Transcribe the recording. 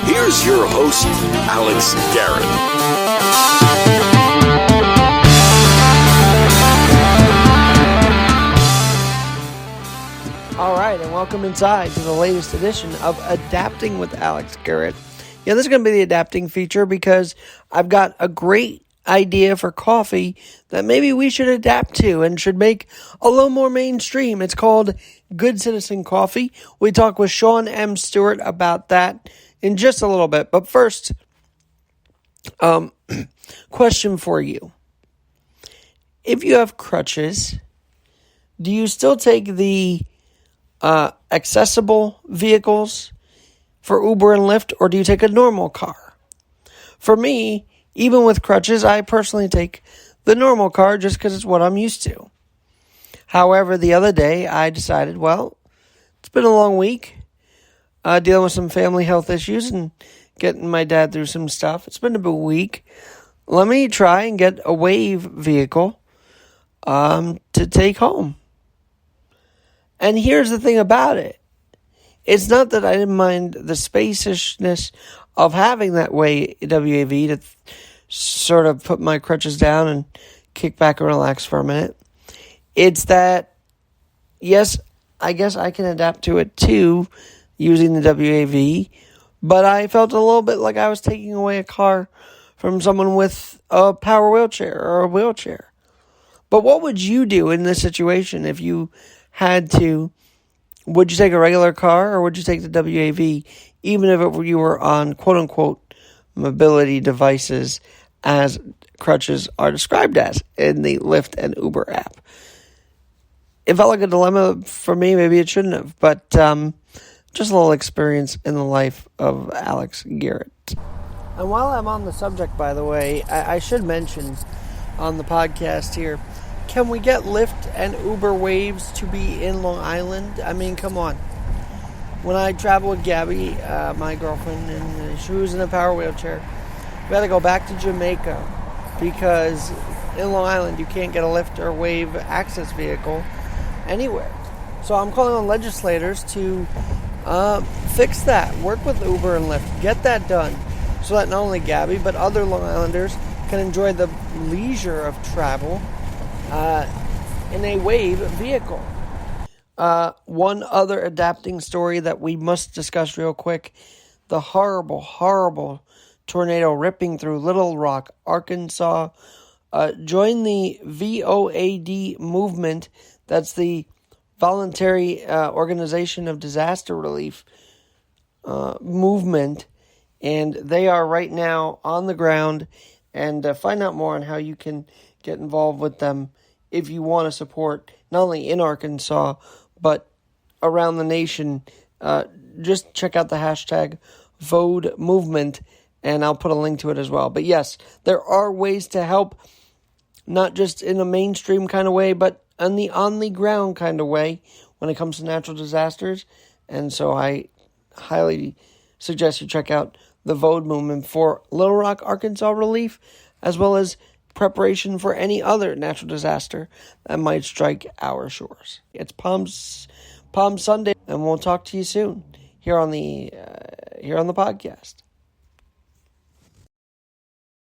Here's your host, Alex Garrett. All right, and welcome inside to the latest edition of Adapting with Alex Garrett. Yeah, this is going to be the adapting feature because I've got a great idea for coffee that maybe we should adapt to and should make a little more mainstream. It's called Good Citizen Coffee. We talk with Sean M. Stewart about that in just a little bit. But first, question for you. If you have crutches, do you still take the accessible vehicles for Uber and Lyft, or do you take a normal car? For me, even with crutches, I personally take the normal car just because it's what I'm used to. However, the other day, I decided, well, it's been a long week, dealing with some family health issues and getting my dad through some stuff. It's been a big week. Let me try and get a WAV vehicle to take home. And here's the thing about it. It's not that I didn't mind the spaciousness of having that WAV to sort of put my crutches down and kick back and relax for a minute. It's that, yes, I guess I can adapt to it too using the WAV, but I felt a little bit like I was taking away a car from someone with a power wheelchair or a wheelchair. But what would you do in this situation if you had to? Would you take a regular car or would you take the WAV, even if you were on quote-unquote mobility devices as crutches are described as in the Lyft and Uber app? It felt like a dilemma for me. Maybe it shouldn't have, but just a little experience in the life of Alex Garrett. And while I'm on the subject, by the way, I should mention on the podcast here, can we get Lyft and Uber waves to be in Long Island? I mean, come on. When I travel with Gabby, my girlfriend, and she was in a power wheelchair, we had to go back to Jamaica because in Long Island you can't get a Lyft or Wave access vehicle anywhere. So I'm calling on legislators to fix that. Work with Uber and Lyft. Get that done so that not only Gabby but other Long Islanders can enjoy the leisure of travel in a Wave vehicle. One other adapting story that we must discuss real quick. The horrible, horrible tornado ripping through Little Rock, Arkansas. Join the VOAD movement. That's the Voluntary Organization of Disaster Relief movement. And they are right now on the ground. And find out more on how you can get involved with them if you want to support not only in Arkansas but around the nation. Just check out the hashtag VOAD movement, and I'll put a link to it as well. But yes, there are ways to help, not just in a mainstream kind of way, but on the ground kind of way when it comes to natural disasters. And so I highly suggest you check out the VOAD movement for Little Rock, Arkansas relief, as well as preparation for any other natural disaster that might strike our shores. It's Palm Sunday, and we'll talk to you soon here on the podcast.